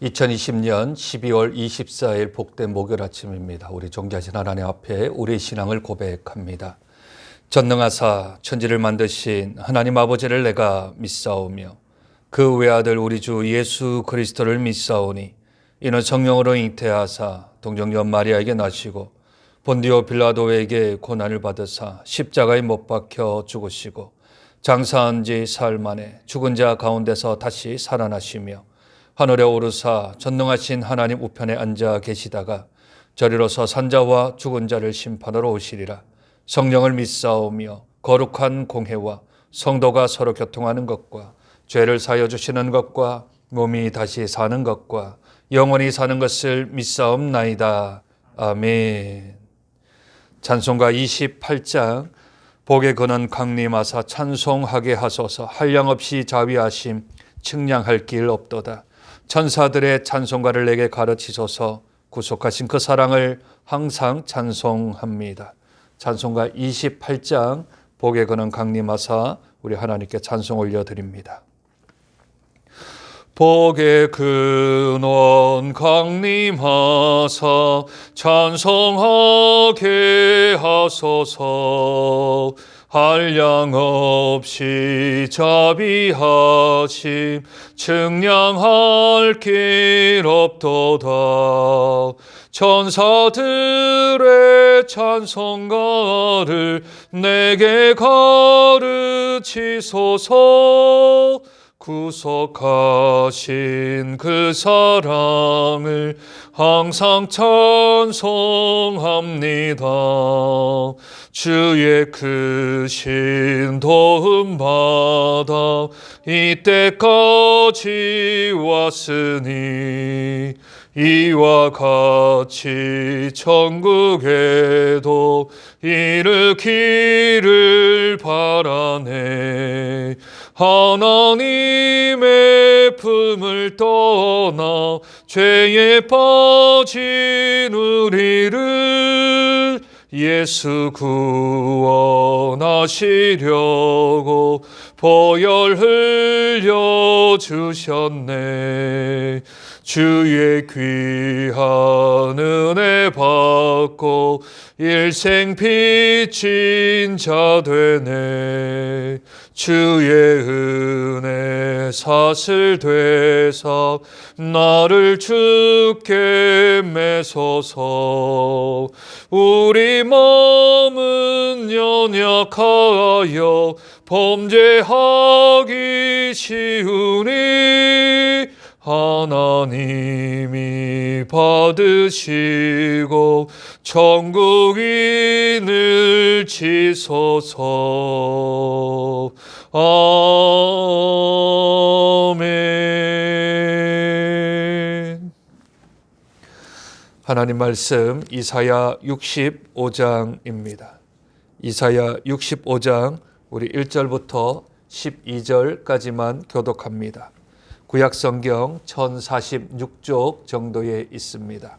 2020년 12월 24일 복된 목요일 아침입니다. 우리 존귀하신 하나님 앞에 우리의 신앙을 고백합니다. 전능하사 천지를 만드신 하나님 아버지를 내가 믿사오며 그 외아들 우리 주 예수 그리스도를 믿사오니 이는 성령으로 잉태하사 동정녀 마리아에게 나시고 본디오 빌라도에게 고난을 받으사 십자가에 못 박혀 죽으시고 장사한 지 사흘 만에 죽은 자 가운데서 다시 살아나시며 하늘에 오르사 전능하신 하나님 우편에 앉아 계시다가 저리로서 산자와 죽은 자를 심판하러 오시리라. 성령을 믿사오며 거룩한 공회와 성도가 서로 교통하는 것과 죄를 사하여 주시는 것과 몸이 다시 사는 것과 영원히 사는 것을 믿사옵나이다. 아멘. 찬송가 28장 복에 거는 강림하사 찬송하게 하소서. 한량없이 자비하심 측량할 길 없도다. 천사들의 찬송가를 내게 가르치소서. 구속하신 그 사랑을 항상 찬송합니다. 찬송가 28장 복에 거는 강림하사 우리 하나님께 찬송 올려드립니다. 복의 근원 강림하사 찬송하게 하소서. 한량없이 자비하심 측량할 길 없도다. 천사들의 찬송가를 내게 가르치소서. 구속하신 그 사랑을 항상 찬송합니다. 주의 크신 도움 받아 이때까지 왔으니 이와 같이 천국에도 이르기를 바라네. 하나님의 품을 떠나 죄에 빠진 우리를 예수 구원하시려고 보혈 흘려주셨네. 주의 귀한 은혜 받고 일생 빚진 자 되네. 주의 은혜 사슬 되사 나를 주께 매소서. 우리 마음은 연약하여 범죄하기 쉬우니 하나님이 받으시고 천국인을 치소서. 아멘. 하나님 말씀 이사야 65장입니다. 이사야 65장 우리 1절부터 12절까지만 교독합니다. 구약성경 1046쪽 정도에 있습니다.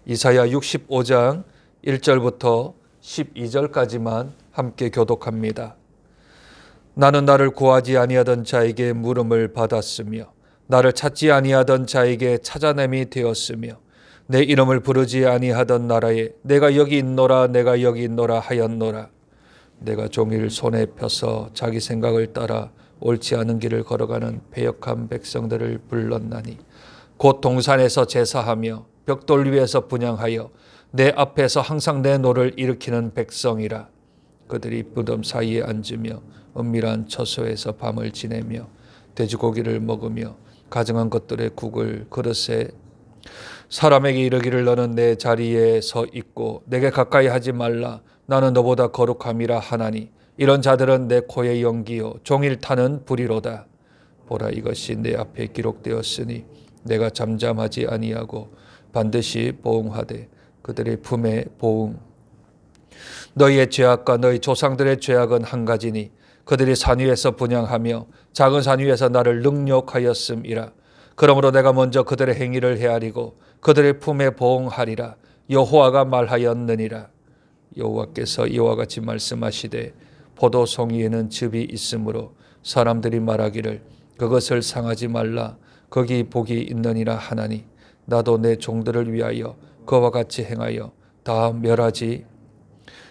이사야 65장 1절부터 12절까지만 함께 교독합니다. 나는 나를 구하지 아니하던 자에게 물음을 받았으며 나를 찾지 아니하던 자에게 찾아냄이 되었으며 내 이름을 부르지 아니하던 나라에 내가 여기 있노라 내가 여기 있노라 하였노라. 내가 종일 손에 펴서 자기 생각을 따라 옳지 않은 길을 걸어가는 패역한 백성들을 불렀나니 곧 동산에서 제사하며 벽돌 위에서 분향하여 내 앞에서 항상 내 노를 일으키는 백성이라. 그들이 무덤 사이에 앉으며 은밀한 처소에서 밤을 지내며 돼지고기를 먹으며 가증한 것들의 국을 그릇에 사람에게 이르기를 너는 내 자리에 서 있고 내게 가까이 하지 말라 나는 너보다 거룩함이라 하나니 이런 자들은 내 코의 연기요 종일 타는 불이로다. 보라 이것이 내 앞에 기록되었으니 내가 잠잠하지 아니하고 반드시 보응하되 그들의 품에 보응. 너희의 죄악과 너희 조상들의 죄악은 한 가지니 그들이 산 위에서 분향하며 작은 산 위에서 나를 능욕하였음이라. 그러므로 내가 먼저 그들의 행위를 헤아리고 그들의 품에 보응하리라. 여호와가 말하였느니라. 여호와께서 이와 같이 말씀하시되 포도송이에는 즙이 있으므로 사람들이 말하기를 그것을 상하지 말라 거기 복이 있느니라 하나니 나도 내 종들을 위하여 그와 같이 행하여 다 멸하지.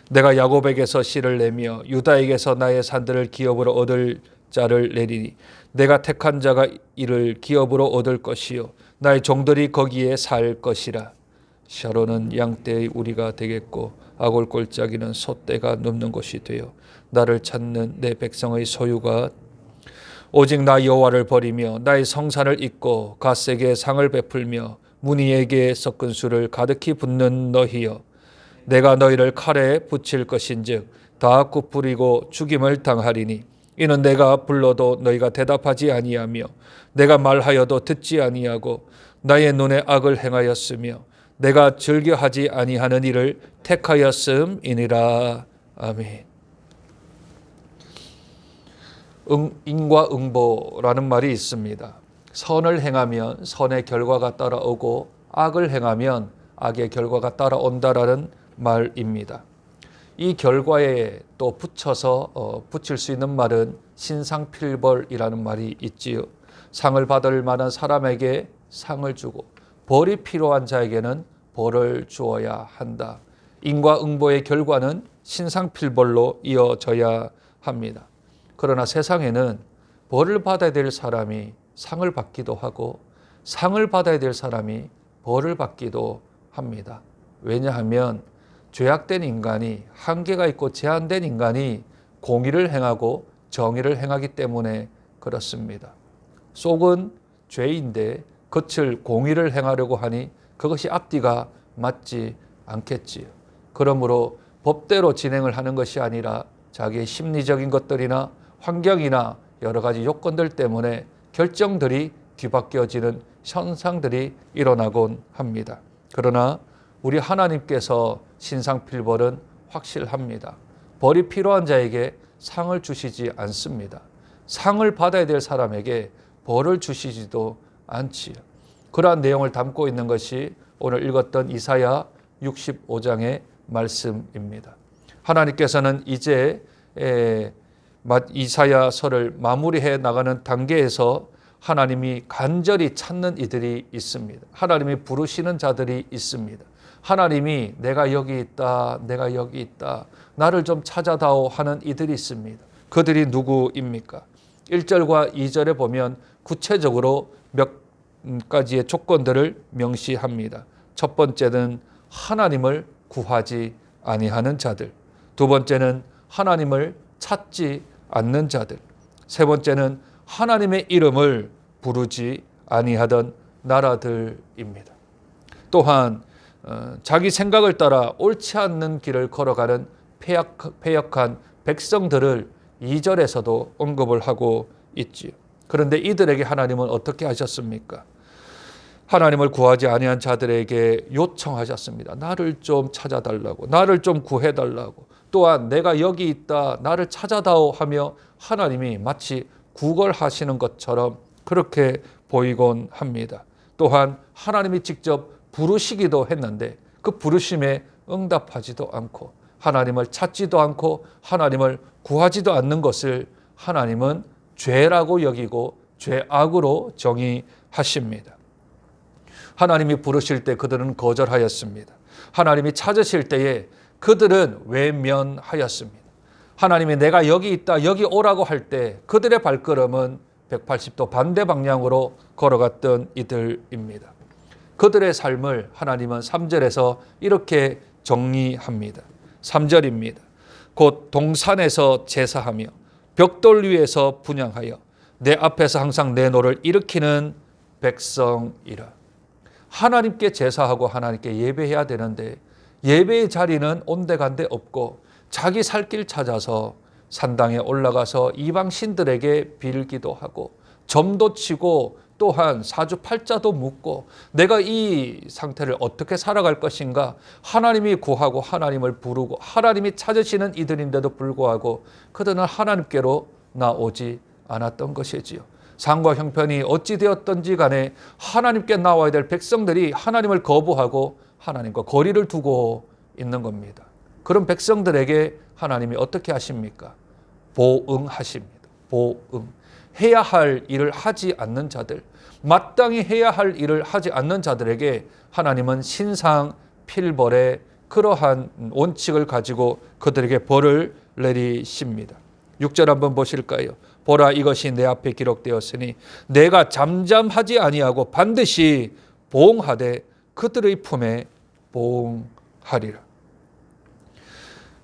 내가 야곱에게서 씨를 내며 유다에게서 나의 산들을 기업으로 얻을 자를 내리니 내가 택한 자가 이를 기업으로 얻을 것이요 나의 종들이 거기에 살 것이라. 샤론은 양떼의 우리가 되겠고 아골 골짜기는 소떼가 눕는 곳이 되어 나를 찾는 내 백성의 소유가 오직 나 여호와를 버리며 나의 성산을 잊고 갓세게 상을 베풀며 문희에게 섞은 술을 가득히 붓는 너희여, 내가 너희를 칼에 붙일 것인즉 다 굽부리고 죽임을 당하리니 이는 내가 불러도 너희가 대답하지 아니하며 내가 말하여도 듣지 아니하고 나의 눈에 악을 행하였으며 내가 즐겨하지 아니하는 일을 택하였음이니라. 아멘. 인과응보라는 말이 있습니다. 선을 행하면 선의 결과가 따라오고 악을 행하면 악의 결과가 따라온다라는 말입니다. 이 결과에 또 붙일 수 있는 말은 신상필벌이라는 말이 있지요. 상을 받을 만한 사람에게 상을 주고 벌이 필요한 자에게는 벌을 주어야 한다. 인과응보의 결과는 신상필벌로 이어져야 합니다. 그러나 세상에는 벌을 받아야 될 사람이 상을 받기도 하고 상을 받아야 될 사람이 벌을 받기도 합니다. 왜냐하면 죄악된 인간이, 한계가 있고 제한된 인간이 공의를 행하고 정의를 행하기 때문에 그렇습니다. 속은 죄인데 겉을 공의를 행하려고 하니 그것이 앞뒤가 맞지 않겠지요. 그러므로 법대로 진행을 하는 것이 아니라 자기의 심리적인 것들이나 환경이나 여러 가지 요건들 때문에 결정들이 뒤바뀌어지는 현상들이 일어나곤 합니다. 그러나 우리 하나님께서 신상필벌은 확실합니다. 벌이 필요한 자에게 상을 주시지 않습니다. 상을 받아야 될 사람에게 벌을 주시지도 않지요. 그러한 내용을 담고 있는 것이 오늘 읽었던 이사야 65장의 말씀입니다. 하나님께서는 이제 이사야서를 마무리해 나가는 단계에서 하나님이 간절히 찾는 이들이 있습니다. 하나님이 부르시는 자들이 있습니다. 하나님이 내가 여기 있다, 내가 여기 있다, 나를 좀 찾아다오 하는 이들이 있습니다. 그들이 누구입니까? 1절과 2절에 보면 구체적으로 몇 가지의 조건들을 명시합니다. 첫 번째는 하나님을 구하지 아니하는 자들, 두 번째는 하나님을 찾지 않는 자들, 세 번째는 하나님의 이름을 부르지 아니하던 나라들입니다. 또한 자기 생각을 따라 옳지 않는 길을 걸어가는 패역한 백성들을 2절에서도 언급을 하고 있지요. 그런데 이들에게 하나님은 어떻게 하셨습니까? 하나님을 구하지 아니한 자들에게 요청하셨습니다. 나를 좀 찾아달라고, 나를 좀 구해달라고, 또한 내가 여기 있다, 나를 찾아다오 하며 하나님이 마치 구걸하시는 것처럼 그렇게 보이곤 합니다. 또한 하나님이 직접 부르시기도 했는데 그 부르심에 응답하지도 않고 하나님을 찾지도 않고 하나님을 구하지도 않는 것을 하나님은 죄라고 여기고 죄악으로 정의하십니다. 하나님이 부르실 때 그들은 거절하였습니다. 하나님이 찾으실 때에 그들은 외면하였습니다. 하나님이 내가 여기 있다, 여기 오라고 할 때 그들의 발걸음은 180도 반대 방향으로 걸어갔던 이들입니다. 그들의 삶을 하나님은 3절에서 이렇게 정리합니다. 3절입니다. 곧 동산에서 제사하며 벽돌 위에서 분향하여 내 앞에서 항상 내 노를 일으키는 백성이라. 하나님께 제사하고 하나님께 예배해야 되는데 예배의 자리는 온데간데 없고 자기 살 길 찾아서 산당에 올라가서 이방 신들에게 빌기도 하고 점도 치고 또한 사주팔자도 묻고 내가 이 상태를 어떻게 살아갈 것인가, 하나님이 구하고 하나님을 부르고 하나님이 찾으시는 이들인데도 불구하고 그들은 하나님께로 나오지 않았던 것이지요. 상과 형편이 어찌 되었던지 간에 하나님께 나와야 될 백성들이 하나님을 거부하고 하나님과 거리를 두고 있는 겁니다. 그런 백성들에게 하나님이 어떻게 하십니까? 보응하십니다. 보응. 해야 할 일을 하지 않는 자들, 마땅히 해야 할 일을 하지 않는 자들에게 하나님은 신상필벌의 그러한 원칙을 가지고 그들에게 벌을 내리십니다. 6절 한번 보실까요? 보라, 이것이 내 앞에 기록되었으니 내가 잠잠하지 아니하고 반드시 보응하되 그들의 품에 보응하리라.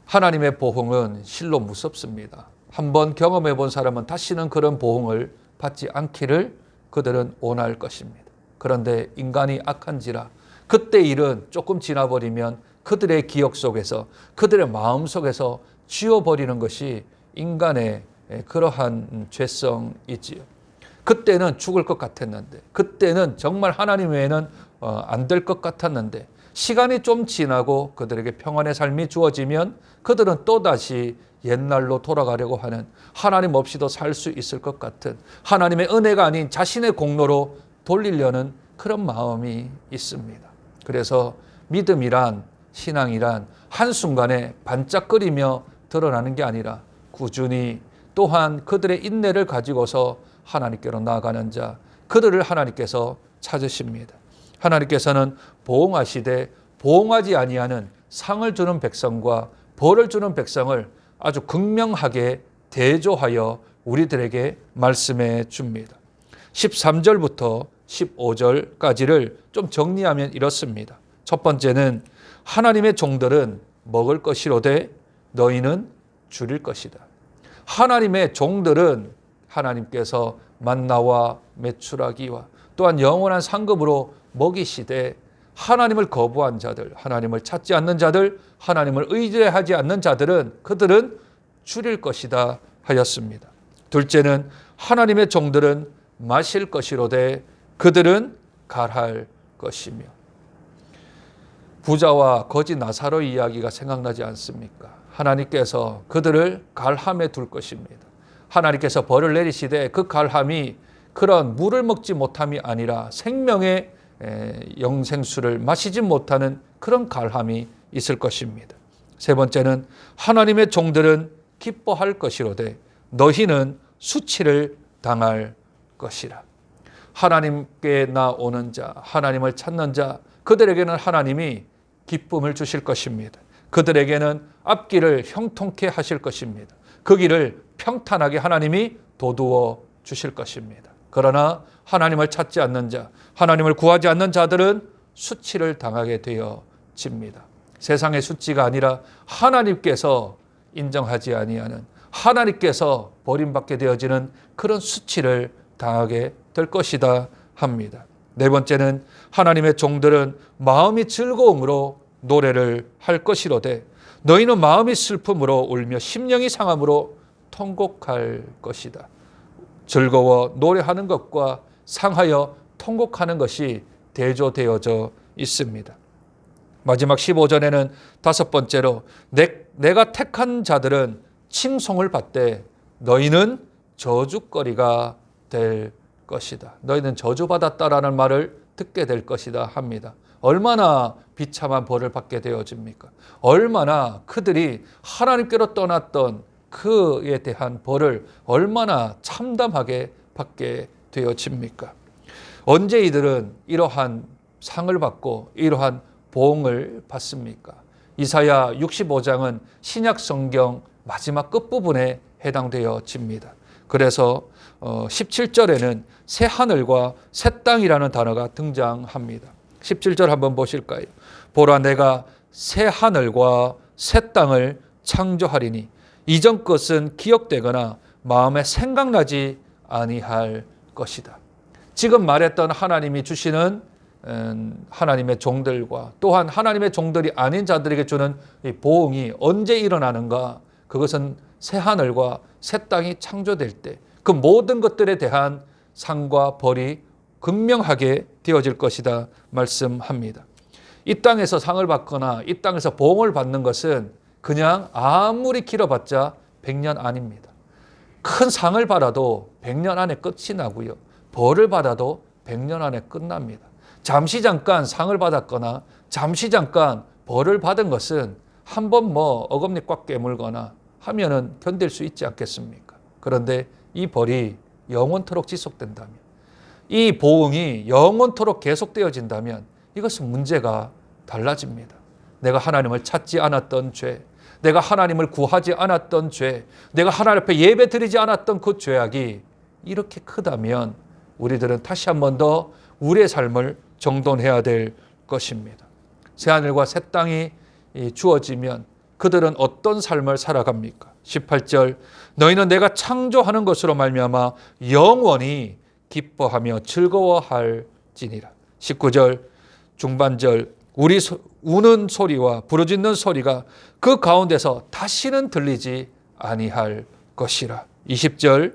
하나님의 보응은 실로 무섭습니다. 한번 경험해 본 사람은 다시는 그런 보응을 받지 않기를 그들은 원할 것입니다. 그런데 인간이 악한지라 그때 일은 조금 지나버리면 그들의 기억 속에서, 그들의 마음 속에서 지워버리는 것이 인간의 그러한 죄성이지요. 그때는 죽을 것 같았는데, 그때는 정말 하나님 외에는 안 될 것 같았는데, 시간이 좀 지나고 그들에게 평안의 삶이 주어지면 그들은 또다시 옛날로 돌아가려고 하는, 하나님 없이도 살 수 있을 것 같은, 하나님의 은혜가 아닌 자신의 공로로 돌리려는 그런 마음이 있습니다. 그래서 믿음이란, 신앙이란 한순간에 반짝거리며 드러나는 게 아니라 꾸준히, 또한 그들의 인내를 가지고서 하나님께로 나아가는 자, 그들을 하나님께서 찾으십니다. 하나님께서는 보응하시되 보응하지 아니하는 상을 주는 백성과 벌을 주는 백성을 아주 극명하게 대조하여 우리들에게 말씀해 줍니다. 13절부터 15절까지를 좀 정리하면 이렇습니다. 첫 번째는 하나님의 종들은 먹을 것이로되 너희는 줄일 것이다. 하나님의 종들은 하나님께서 만나와 메추라기와 또한 영원한 상급으로 먹이시되, 하나님을 거부한 자들, 하나님을 찾지 않는 자들, 하나님을 의지하지 않는 자들은 그들은 줄일 것이다 하였습니다. 둘째는 하나님의 종들은 마실 것이로되 그들은 갈할 것이며. 부자와 거지 나사로의 이야기가 생각나지 않습니까? 하나님께서 그들을 갈함에 둘 것입니다. 하나님께서 벌을 내리시되 그 갈함이 그런 물을 먹지 못함이 아니라 생명의 영생수를 마시지 못하는 그런 갈함이 있을 것입니다. 세 번째는 하나님의 종들은 기뻐할 것이로되 너희는 수치를 당할 것이라. 하나님께 나오는 자, 하나님을 찾는 자, 그들에게는 하나님이 기쁨을 주실 것입니다. 그들에게는 앞길을 형통케 하실 것입니다. 그 길을 평탄하게 하나님이 도두어 주실 것입니다. 그러나 하나님을 찾지 않는 자, 하나님을 구하지 않는 자들은 수치를 당하게 되어집니다. 세상의 수치가 아니라 하나님께서 인정하지 아니하는, 하나님께서 버림받게 되어지는 그런 수치를 당하게 될 것이다 합니다. 네 번째는 하나님의 종들은 마음이 즐거움으로 노래를 할 것이로되 너희는 마음이 슬픔으로 울며 심령이 상함으로 통곡할 것이다. 즐거워 노래하는 것과 상하여 통곡하는 것이 대조되어져 있습니다. 마지막 15절에는 다섯 번째로 내가 택한 자들은 칭송을 받되 너희는 저주거리가 될 것이다. 너희는 저주받았다라는 말을 듣게 될 것이다 합니다. 얼마나 비참한 벌을 받게 되어집니까? 얼마나 그들이 하나님께로 떠났던 그에 대한 벌을 얼마나 참담하게 받게 되어집니까? 언제 이들은 이러한 상을 받고 이러한 보응을 받습니까? 이사야 65장은 신약 성경 마지막 끝부분에 해당되어집니다. 그래서 17절에는 새 하늘과 새 땅이라는 단어가 등장합니다. 17절 한번 보실까요? 보라, 내가 새 하늘과 새 땅을 창조하리니 이전 것은 기억되거나 마음에 생각나지 아니할 것이다. 지금 말했던 하나님이 주시는 하나님의 종들과 또한 하나님의 종들이 아닌 자들에게 주는 이 보응이 언제 일어나는가? 그것은 새 하늘과 새 땅이 창조될 때 그 모든 것들에 대한 상과 벌이 극명하게 되어질 것이다 말씀합니다. 이 땅에서 상을 받거나 이 땅에서 보응을 받는 것은 그냥 아무리 길어봤자 100년 아닙니다. 큰 상을 받아도 100년 안에 끝이 나고요. 벌을 받아도 100년 안에 끝납니다. 잠시 잠깐 상을 받았거나 잠시 잠깐 벌을 받은 것은 한번 어금니 꽉 깨물거나 하면은 견딜 수 있지 않겠습니까? 그런데 이 벌이 영원토록 지속된다면, 이 보응이 영원토록 계속되어진다면 이것은 문제가 달라집니다. 내가 하나님을 찾지 않았던 죄, 내가 하나님을 구하지 않았던 죄, 내가 하나님 앞에 예배 드리지 않았던 그 죄악이 이렇게 크다면 우리들은 다시 한 번 더 우리의 삶을 정돈해야 될 것입니다. 새하늘과 새 땅이 주어지면 그들은 어떤 삶을 살아갑니까? 18절, 너희는 내가 창조하는 것으로 말미암아 영원히 기뻐하며 즐거워할지니라. 19절 중반절, 우리 우는 소리와 부르짖는 소리가 그 가운데서 다시는 들리지 아니할 것이라. 20절,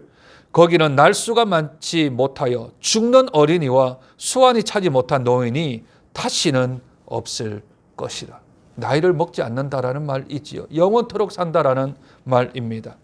거기는 날수가 많지 못하여 죽는 어린이와 수완이 차지 못한 노인이 다시는 없을 것이라. 나이를 먹지 않는다라는 말이지요. 영원토록 산다라는 말입니다.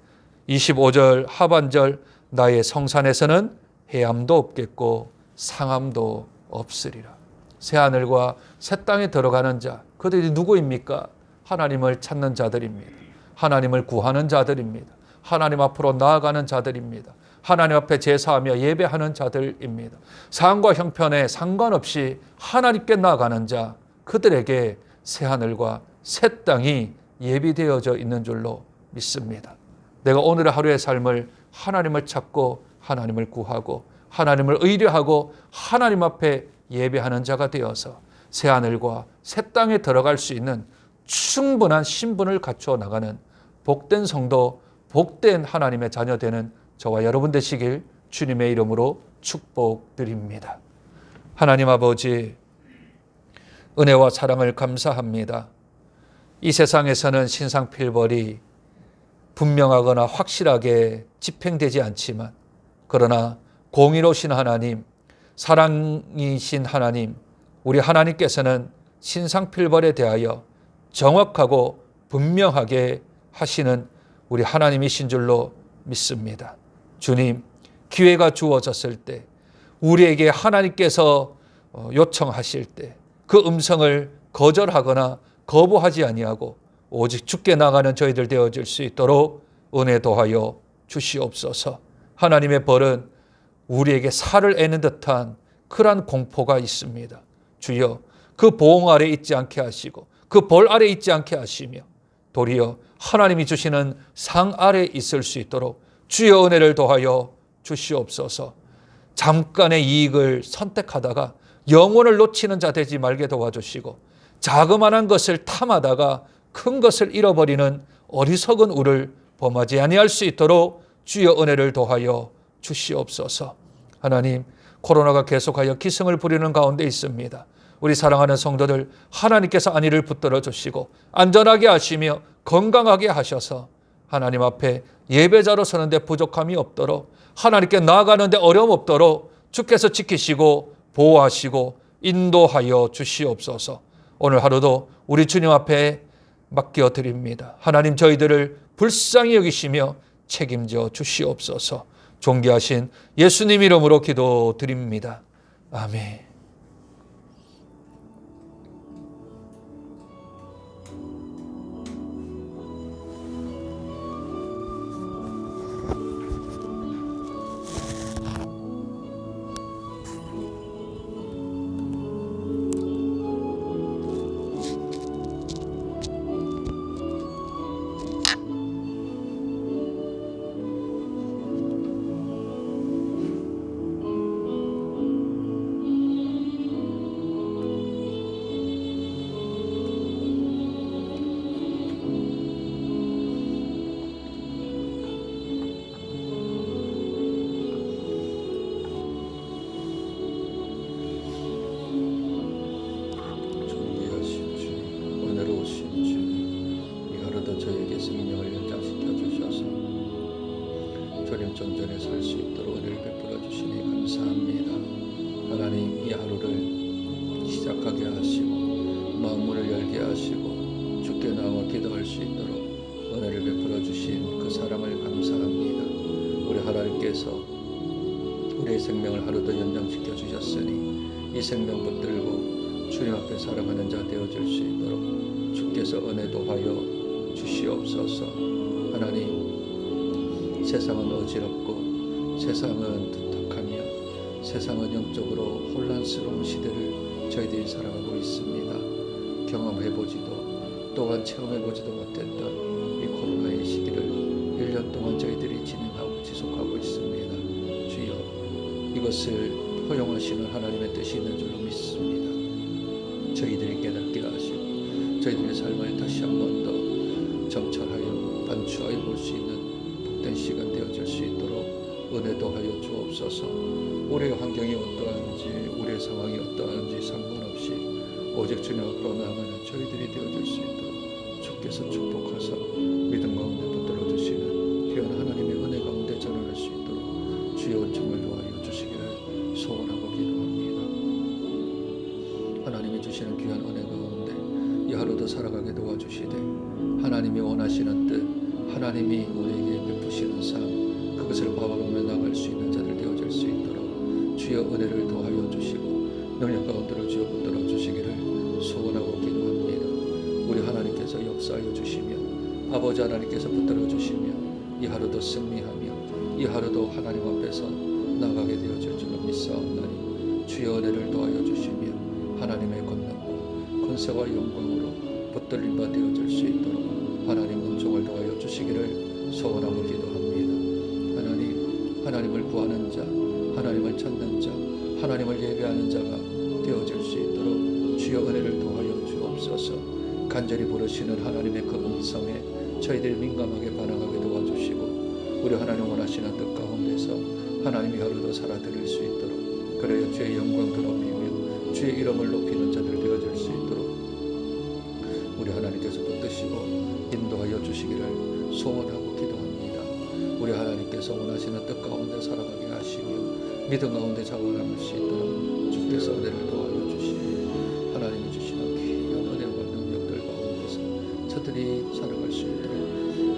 25절 하반절, 나의 성산에서는 해함도 없겠고 상함도 없으리라. 새하늘과 새 땅에 들어가는 자, 그들이 누구입니까? 하나님을 찾는 자들입니다. 하나님을 구하는 자들입니다. 하나님 앞으로 나아가는 자들입니다. 하나님 앞에 제사하며 예배하는 자들입니다. 상과 형편에 상관없이 하나님께 나아가는 자, 그들에게 새하늘과 새 땅이 예비되어져 있는 줄로 믿습니다. 내가 오늘의 하루의 삶을 하나님을 찾고 하나님을 구하고 하나님을 의뢰하고 하나님 앞에 예배하는 자가 되어서 새하늘과 새 땅에 들어갈 수 있는 충분한 신분을 갖추어 나가는 복된 성도, 복된 하나님의 자녀 되는 저와 여러분 되시길 주님의 이름으로 축복드립니다. 하나님 아버지, 은혜와 사랑을 감사합니다. 이 세상에서는 신상필벌이 분명하거나 확실하게 집행되지 않지만, 그러나 공의로우신 하나님, 사랑이신 하나님, 우리 하나님께서는 신상필벌에 대하여 정확하고 분명하게 하시는 우리 하나님이신 줄로 믿습니다. 주님, 기회가 주어졌을 때, 우리에게 하나님께서 요청하실 때 그 음성을 거절하거나 거부하지 아니하고 오직 주께 나가는 저희들 되어질 수 있도록 은혜 도하여 주시옵소서. 하나님의 벌은 우리에게 살을 애는 듯한 그러한 공포가 있습니다. 주여, 그 보응 아래 있지 않게 하시고 그 벌 아래 있지 않게 하시며 도리어 하나님이 주시는 상 아래 있을 수 있도록 주여 은혜를 도하여 주시옵소서. 잠깐의 이익을 선택하다가 영혼을 놓치는 자 되지 말게 도와주시고, 자그마한 것을 탐하다가 큰 것을 잃어버리는 어리석은 우를 범하지 아니할 수 있도록 주여 은혜를 도하여 주시옵소서. 하나님, 코로나가 계속하여 기승을 부리는 가운데 있습니다. 우리 사랑하는 성도들, 하나님께서 안위를 붙들어 주시고 안전하게 하시며 건강하게 하셔서 하나님 앞에 예배자로 서는데 부족함이 없도록, 하나님께 나아가는데 어려움 없도록 주께서 지키시고 보호하시고 인도하여 주시옵소서. 오늘 하루도 우리 주님 앞에 맡겨드립니다. 하나님, 저희들을 불쌍히 여기시며 책임져 주시옵소서. 존귀하신 예수님 이름으로 기도드립니다. 아멘. 전전에 살 수 있도록 은혜를 베풀어 주시니 감사합니다. 하나님, 이 하루를 시작하게 하시고 마음문을 열게 하시고 주께 나와 기도할 수 있도록 은혜를 베풀어 주신 그 사랑을 감사합니다. 우리 하나님께서 우리의 생명을 하루 더 연장시켜 주셨으니 이 생명 붙들고 주님 앞에 살아가는 자 되어질 수 있도록 주께서 은혜 도하여 주시옵소서. 하나님, 세상은 어지럽고 세상은 두텁하며 세상은 영적으로 혼란스러운 시대를 저희들이 살아가고 있습니다. 경험해보지도 또한 체험해보지도 못했던 이 코로나의 시기를 1년 동안 저희들이 진행하고 지속하고 있습니다. 주여, 이것을 허용하시는 하나님의 뜻이 있는 줄로 믿습니다. 저희들이 깨닫게 하시고 저희들의 삶을 다시 한 번 더 정찰하여 반추하여 볼 수 있는 복된 시간 되어질 수 있도록 은혜도 하여 주옵소서. 우리의 환경이 어떠한지 우리의 상황이 어떠한지 상관없이 오직 주님 앞으로 나아가는 저희들이 되어질 수 있도록 주께서 축복하사 믿음 가운데 붙들어 주시는 귀한 하나님의 은혜 가운데 전환할 수 있도록 주의 은총을 도하여 주시기를 소원하고 기도합니다. 하나님이 주시는 귀한 은혜 가운데 이 하루도 살아가게 도와주시되 하나님이 원하시는 뜻, 하나님이 우리에게 베푸시는 삶, 그것을 바라보며 나갈 수 있는 자들 되어질 수 있도록 주여 은혜를 도하여 주시고 능력 가운데로 주여 붙들어 주시기를 소원하고 기도합니다. 우리 하나님께서 역사하여 주시며 아버지 하나님께서 붙들어 주시며 이 하루도 승리하며 이 하루도 하나님 앞에서 나가게 되어질 줄로 믿사옵나니 주여 은혜를 도하여 주시며 하나님의 권능과 권세와 영광으로 붙들림 바 되어질 수 있도록 하나님 은총을 도하여 주시기를 소원하고 기도합니다. 하나님을 구하는 자, 하나님을 찾는 자, 하나님을 예배하는 자가 되어질 수 있도록 주여 은혜를 도하여 주옵소서. 간절히 부르시는 하나님의 그 음성에 저희들 민감하게 반응하게 도와주시고 우리 하나님 원하시는 뜻 가운데서 하나님이 하루도 살아드릴 수 있도록 그래야 주의 영광 드높이며 주의 이름을 높이는 자들 되어질 수 있도록 우리 하나님께서 붙드시고 인도하여 주시기를 소원하고 기도합니다. 우리 하나님께서 원하시는 뜻 가운데 살아가게 하시며 믿음 가운데 자원할 수 있도록 주께서 은혜를 도와여 주시고 하나님이 주시는 귀한 은혜와 능력들 가운데서 저들이 살아갈 수 있도록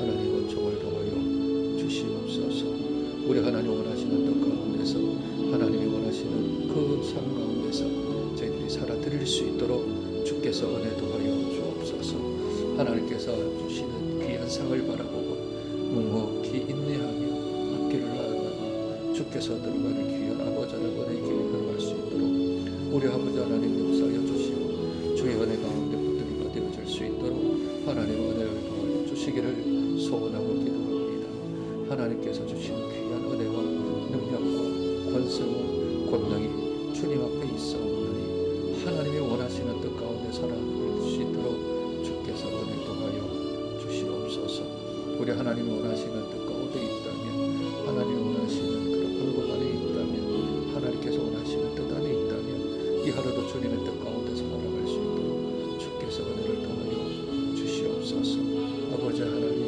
하나님 은총을 도와여 주시옵소서. 우리 하나님 원하시는 뜻 가운데서 하나님이 원하시는 그 삶 가운데서 저희들이 살아드릴 수 있도록 주께서 은혜 도와여 주옵소서. 하나님께서 주시는 귀한 상을 바라보고 묵묵히 인내하며 앞길을 나아가며 주께서 들어가는 귀한 아버지 하나님의 길을 걸어갈 수 있도록 우리 아버지 하나님 역사하여 주시고 주의 은혜 가운데 붙들림이 되어질 수 있도록 하나님 은혜를 도와여 주시기를 소원하고 기도합니다. 하나님께서 주시는 귀한 은혜와 능력과 권세와 권능이 주님 앞에 있사오니 하나님이 원하시는 뜻 가운데 살아갈 수 있도록 주께서 은혜 도하여 주시옵소서. 우리 하나님이 원하시는 뜻 가운데 있다면 하나님이 원하시는 그런 방법 안에 있다면 하나님께서 원하시는 뜻 안에 있다면 이 하루도 주님의 뜻 가운데 살아갈 수 있도록 주께서 은혜를 도하여 주시옵소서. 아버지 하나님,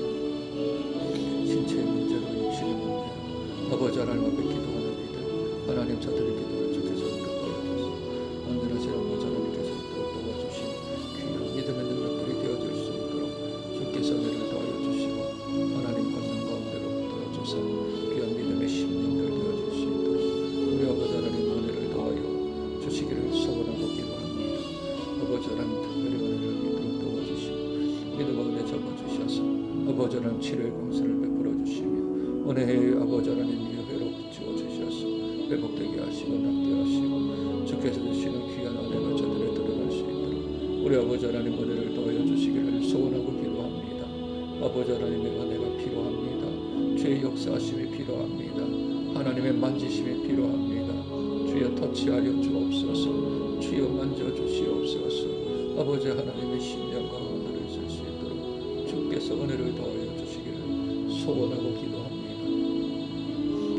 신체의 문제로 육신의 문제로 아버지 하나님 앞에 기도하는 이들 하나님 저들의 기도를 주께서 응답하여 주시고 언제나 제 아버지 하나님께서 도와주시고 귀한 믿음의 능력들이 되어질 수 있도록 주께서 은혜를 도하여 주시고 하나님 권능 가운데로 붙들어 주사 귀한 믿음의 심령들 되어질 수 있도록 우리 아버지 하나님 은혜를 도하여 주시기를 소원하고 기도합니다. 아버지 하나님 특별히 은혜를 믿음을 도와주시고 믿음 가운데 접어주셔서 아버지 하나님 치료의 공세를 베풀어 주시며 은혜의 아버지 하나님의 회로 붙여 주셔서 회복되게 하시고 낫게 하시고 주께서 주시는 귀한 은혜가 저들에 드러날 수 있도록 우리 아버지 하나님 은혜를 도와여 주시기를 소원하고 기도합니다. 아버지 하나님의 은혜가 필요합니다. 주의 역사하심이 필요합니다. 하나님의 만지심이 필요합니다. 주여 터치하여 주옵소서. 주여 만져주시옵소서. 아버지 하나님의 심령과 은혜를 쓸 수 있도록 주께서 은혜를 도와여 주시기를 소원하고 기도합니다.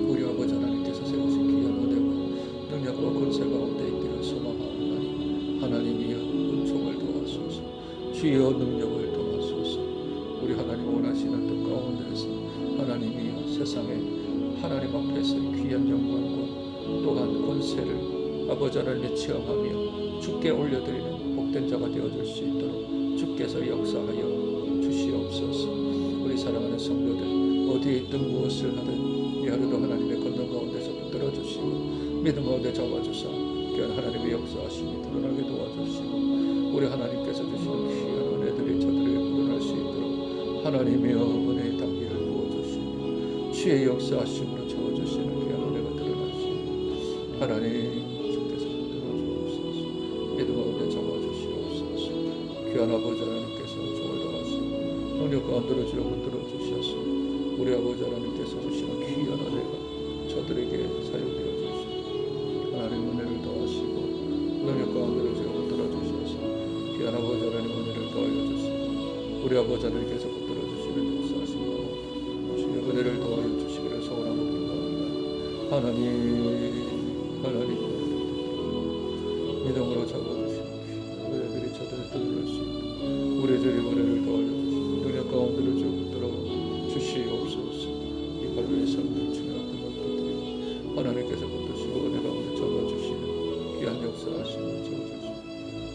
우리 아버지 하나님께서 세우신 귀한 은혜와 능력과 권세 가운데 있기를 소망하오나니 하나님이여 은총을 도와소서. 주여 능력을 도와소서. 우리 하나님 원하시는 뜻 가운데서 하나님이여 세상에 하나님 앞에서 귀한 영광과 또한 권세를 아버지 하나님이 체험하며 주께 올려드리는 복된 자가 되어줄 수 있도록 주께서 역사하여 주시옵소서. 우리 사랑하는 성도들 어디에 있든 무엇을 하든 이 하루도 하나님의 권능 가운데서 붙들어 주시고 믿음 가운데 잡아주사 귀한 하나님의 역사하심이 드러나게 도와주시고 우리 하나님께서 주시는 귀한 은혜들이 저들에게 드러날 수 있도록 하나님이여 은혜의 단기를 부어주시고 주의 역사하심으로 채워주시는 귀한 은혜가 드러날 수 있도록 하나님 주께서 붙들어 주옵소서. 믿음 가운데 잡아주시옵소서. 귀한 아버지 하나님께서 종을 더하시고 능력 가운데로 주여 붙들어 주셔서 우리 아버지 하나님께서 주시는 귀한 은혜가 저들에게 사용되어 주시고 하나님 은혜를 더하시고 능력 가운데로 주여 붙들어 주셔서 귀한 아버지 하나님 은혜를 더하여 주시고 우리 아버지 하나님께서 붙들어 주시는 역사하신 것 주의 은혜를 더하여 주시기를 소원하고 기도합니다. 하나님 믿음으로 잡아주시고 우리들이 저들을 뚫을 수 있는 우리들의 은혜를 더하여 주시고 능력 가운데로 주여 붙들어 주시옵소서. 이 발로의 삶을 중요한 것들이 하나님께서 붙드시고 은혜 가운데 잡아주시는 귀한 역사하시고 채워주시고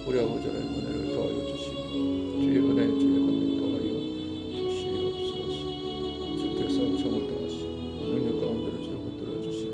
우리 아버지 하나님 은혜를 더하여 주시고